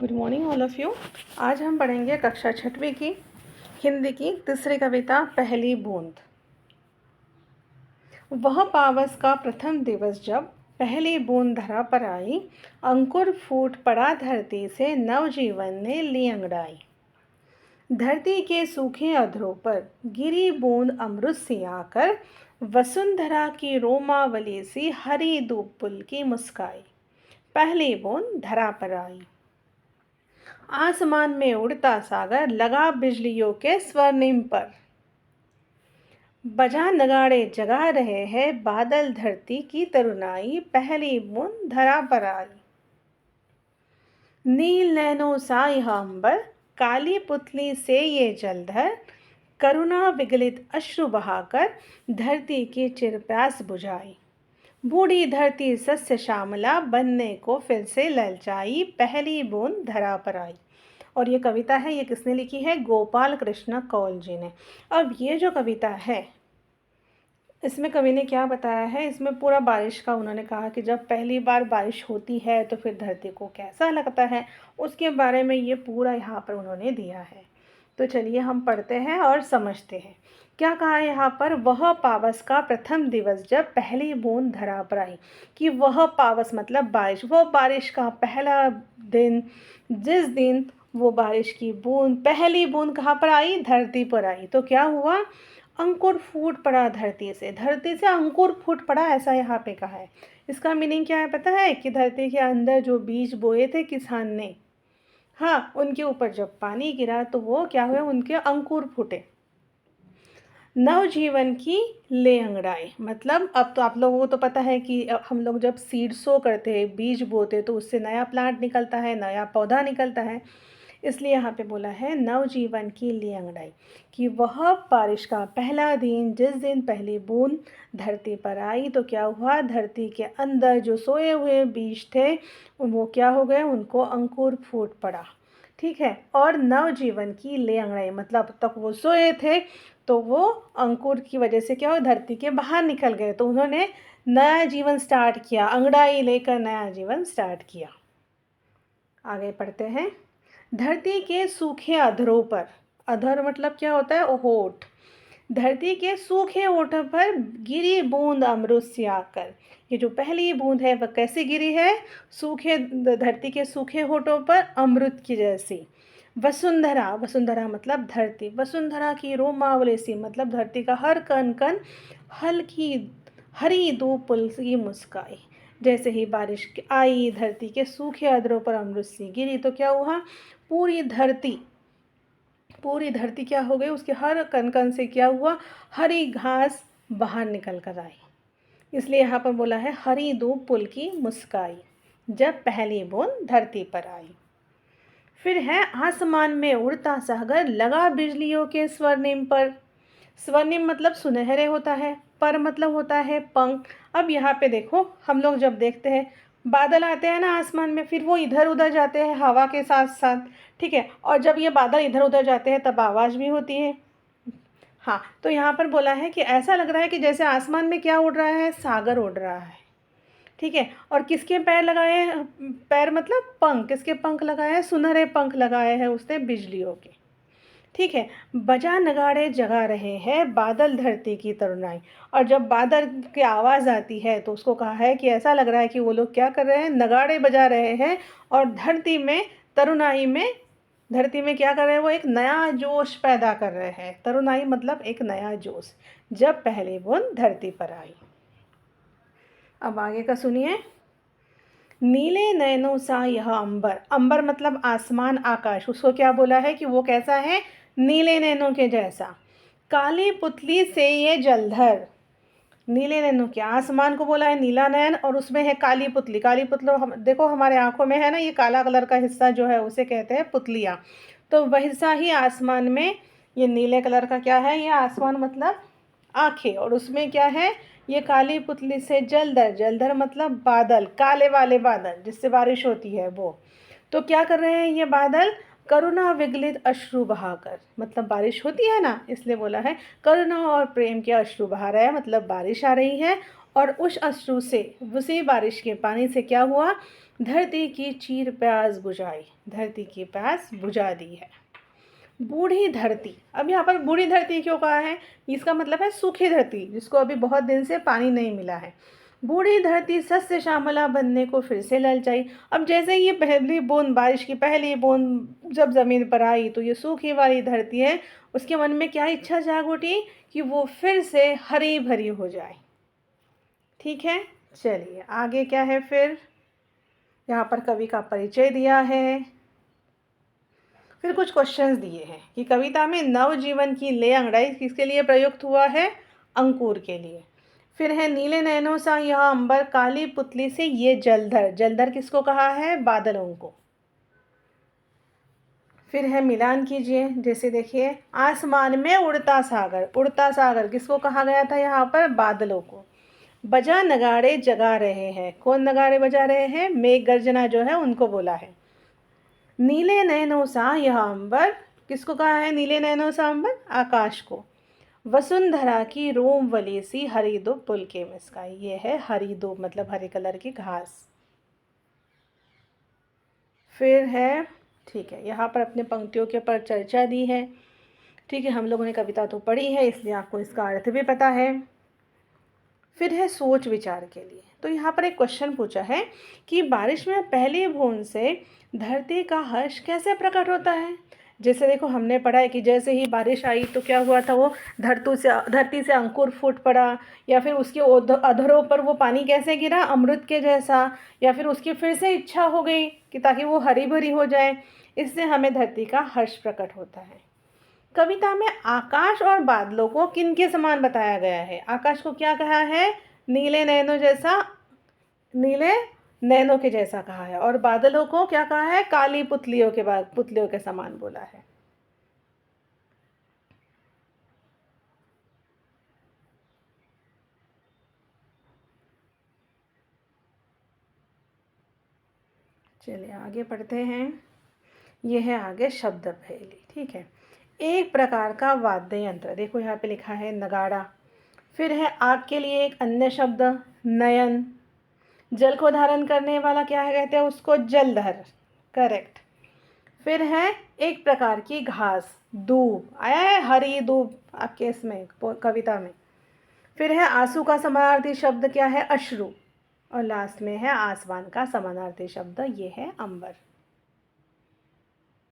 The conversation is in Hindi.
Good morning all of you. आज हम पढ़ेंगे कक्षा छठवीं की हिंदी की तीसरी कविता पहली बूंद। वह पावस का प्रथम दिवस जब पहली बूंद धरा पर आई, अंकुर फूट पड़ा धरती से नवजीवन ने ली अंगड़ाई। धरती के सूखे अधरों पर गिरी बूंद अमृत सी आकर, वसुंधरा की रोमावली सी हरी धूप पुल की मुस्काई। पहली बूंद धरा पर आई। आसमान में उड़ता सागर लगा बिजलियों के स्वर्णिम पर, बजा नगाड़े जगा रहे हैं बादल धरती की तरुणाई। पहली बूंद धरा पर आई। नील नैनों सा यह अंबर, काली पुतली से ये जलधर, करुणा विगलित अश्रु बहाकर धरती की चिरप्यास बुझाई। बूढ़ी धरती सस्य श्यामला बनने को फिर से ललचाई। पहली बूंद धरा पर आई। और ये कविता है, ये किसने लिखी है? गोपाल कृष्ण कौल जी ने। अब ये जो कविता है, इसमें कवि ने क्या बताया है? इसमें पूरा बारिश का उन्होंने कहा कि जब पहली बार बारिश होती है तो फिर धरती को कैसा लगता है, उसके बारे में ये पूरा यहाँ पर उन्होंने दिया है। तो चलिए हम पढ़ते हैं और समझते हैं। क्या कहा है यहाँ पर? वह पावस का प्रथम दिवस जब पहली बूंद धरा पर आई। कि वह पावस मतलब बारिश, वो बारिश का पहला दिन, जिस दिन वो बारिश की बूंद, पहली बूंद कहाँ पर आई? धरती पर आई। तो क्या हुआ? अंकुर फूट पड़ा धरती से अंकुर फूट पड़ा, ऐसा यहाँ पे कहा है। इसका मीनिंग क्या है पता है? कि धरती के अंदर जो बीज बोए थे किसान ने, हाँ, उनके ऊपर जब पानी गिरा तो वो क्या हुए? उनके अंकुर फूटे। नवजीवन की ले अंगड़ाई, मतलब अब तो आप लोगों को तो पता है कि हम लोग जब सीड सो करते हैं, बीज बोते, तो उससे नया प्लांट निकलता है, नया पौधा निकलता है। इसलिए यहाँ पे बोला है नवजीवन की ली अंगड़ाई, कि वह बारिश का पहला दिन, जिस दिन पहली बूंद धरती पर आई तो क्या हुआ? धरती के अंदर जो सोए हुए बीज थे वो क्या हो गए? उनको अंकुर फूट पड़ा। ठीक है। और नवजीवन की ले अंगड़ाई मतलब तक वो सोए थे तो वो अंकुर की वजह से क्या हो? धरती के बाहर निकल गए, तो उन्होंने नया जीवन स्टार्ट किया, अंगड़ाई लेकर नया जीवन स्टार्ट किया। आगे पढ़ते हैं। धरती के सूखे अधरों पर, अधर मतलब क्या होता है? होठ। धरती के सूखे होठों पर गिरी बूंद अमृत सी आकर। ये जो पहली बूंद है वह कैसी गिरी है? सूखे, धरती के सूखे होठों पर अमृत की जैसी। वसुंधरा, वसुंधरा मतलब धरती, वसुंधरा की रोमावली सी मतलब धरती का हर कण कण हल्की हरी धूप पुल की मुस्काई। जैसे ही बारिश आई, धरती के सूखे अधरों पर अमृत सी गिरी तो क्या हुआ? पूरी धरती क्या हो गई? उसके हर कण कण से क्या हुआ? हरी घास बाहर निकल कर आई। इसलिए यहाँ पर बोला है हरी धूप पुल की मुस्काई, जब पहली बूंद धरती पर आई। फिर है आसमान में उड़ता सागर लगा बिजलियों के स्वर्णिम पर। स्वर्णिम मतलब सुनहरे होता है, पर मतलब होता है पंख। अब यहाँ पे देखो, हम लोग जब देखते हैं बादल आते हैं ना आसमान में, फिर वो इधर उधर जाते हैं हवा के साथ साथ, ठीक है। और जब ये बादल इधर उधर जाते हैं तब आवाज़ भी होती है। हाँ, तो यहाँ पर बोला है कि ऐसा लग रहा है कि जैसे आसमान में क्या उड़ रहा है? सागर उड़ रहा है, ठीक है। और किसके पैर लगाए हैं? पैर मतलब पंख, किसके पंख लगाए हैं? सुनहरे पंख लगाए हैं उसने बिजलियों के, ठीक है। बजा नगाड़े जगा रहे हैं बादल धरती की तरुणाई। और जब बादल की आवाज़ आती है तो उसको कहा है कि ऐसा लग रहा है कि वो लोग क्या कर रहे हैं? नगाड़े बजा रहे हैं। और धरती में, तरुणाई में, धरती में क्या कर रहे हैं? वो एक नया जोश पैदा कर रहे हैं। तरुणाई मतलब एक नया जोश, जब पहली बूंद धरती पर आई। अब आगे का सुनिए। नीले नयनों सा यह अंबर, अंबर मतलब आसमान, आकाश, उसको क्या बोला है? कि वो कैसा है? नीले नैनों के जैसा। काली पुतली से ये जलधर, नीले नैनों के आसमान को बोला है नीला नयन, और उसमें है काली पुतली। काली पुतली हम देखो, हमारे आंखों में है ना, ये काला कलर का हिस्सा जो है उसे कहते हैं पुतलियाँ। तो वैसा ही आसमान में ये नीले कलर का क्या है? ये आसमान मतलब आँखें, और उसमें क्या है? ये काली पुतली से जलधर, जलधर मतलब बादल, काले वाले बादल जिससे बारिश होती है वो। तो क्या कर रहे हैं ये बादल? करुणा विगलित अश्रु बहाकर, मतलब बारिश होती है ना, इसलिए बोला है करुणा और प्रेम के अश्रु बहा रहा है, मतलब बारिश आ रही है। और उस अश्रु से, उसी बारिश के पानी से क्या हुआ, धरती की चीर प्यास बुझाई, धरती की प्यास बुझा दी है। बूढ़ी धरती, अब यहाँ पर बूढ़ी धरती क्यों कहा है, इसका मतलब है सूखी धरती जिसको अभी बहुत दिन से पानी नहीं मिला है। बूढ़ी धरती सस्य श्यामला बनने को फिर से ललचाई। अब जैसे ये पहली बूंद, बारिश की पहली बूंद जब ज़मीन पर आई तो ये सूखी वाली धरती है, उसके मन में क्या इच्छा जाग उठी कि वो फिर से हरी भरी हो जाए। ठीक है, चलिए आगे क्या है फिर, यहाँ पर कवि का परिचय दिया है, फिर कुछ क्वेश्चंस दिए हैं कि कविता में नवजीवन की ले अंगड़ाई किसके लिए प्रयुक्त हुआ है, अंकुर के लिए। फिर है नीले नैनों सा यह अंबर, काली पुतली से ये जलधर, जलधर किसको कहा है, बादलों को। फिर है मिलान कीजिए, जैसे देखिए आसमान में उड़ता सागर, उड़ता सागर किसको कहा गया था यहाँ पर, बादलों को। बजा नगाड़े जगा रहे हैं, कौन नगाड़े बजा रहे हैं, मेघ गर्जना जो है उनको बोला है। नीले नैनों सा यह अंबर, किसको कहा है नीले नैनों सा अंबर, आकाश को। वसुंधरा की रोम वली सी हरी दो पुल के मुस्काई, ये है हरी दो मतलब हरे कलर की घास। फिर है, ठीक है, यहाँ पर अपने पंक्तियों के ऊपर चर्चा दी है। ठीक है, हम लोगों ने कविता तो पढ़ी है इसलिए आपको इसका अर्थ भी पता है। फिर है सोच विचार के लिए, तो यहाँ पर एक क्वेश्चन पूछा है कि बारिश में पहली बूंद से धरती का हर्ष कैसे प्रकट होता है। जैसे देखो हमने पढ़ा है कि जैसे ही बारिश आई तो क्या हुआ था, वो धरती से अंकुर फूट पड़ा, या फिर उसके अधरों पर वो पानी कैसे गिरा, अमृत के जैसा, या फिर उसकी फिर से इच्छा हो गई कि ताकि वो हरी भरी हो जाए। इससे हमें धरती का हर्ष प्रकट होता है। कविता में आकाश और बादलों को किन के समान बताया गया है, आकाश को क्या कहा है, नीले नैनों जैसा, नीले नैनों के जैसा कहा है, और बादलों को क्या कहा है, काली पुतलियों के बाद पुतलियों के समान बोला है। चलिए आगे पढ़ते हैं, ये है आगे शब्द पहेली। ठीक है, एक प्रकार का वाद्य यंत्र, देखो यहाँ पे लिखा है नगाड़ा। फिर है आग के लिए एक अन्य शब्द नयन, जल को धारण करने वाला क्या है, कहते हैं उसको जलधर, करेक्ट। फिर है एक प्रकार की घास, दूब, आया है हरी दूब आपके इसमें कविता में। फिर है आंसू का समानार्थी शब्द क्या है, अश्रु, और लास्ट में है आसमान का समानार्थी शब्द, ये है अंबर।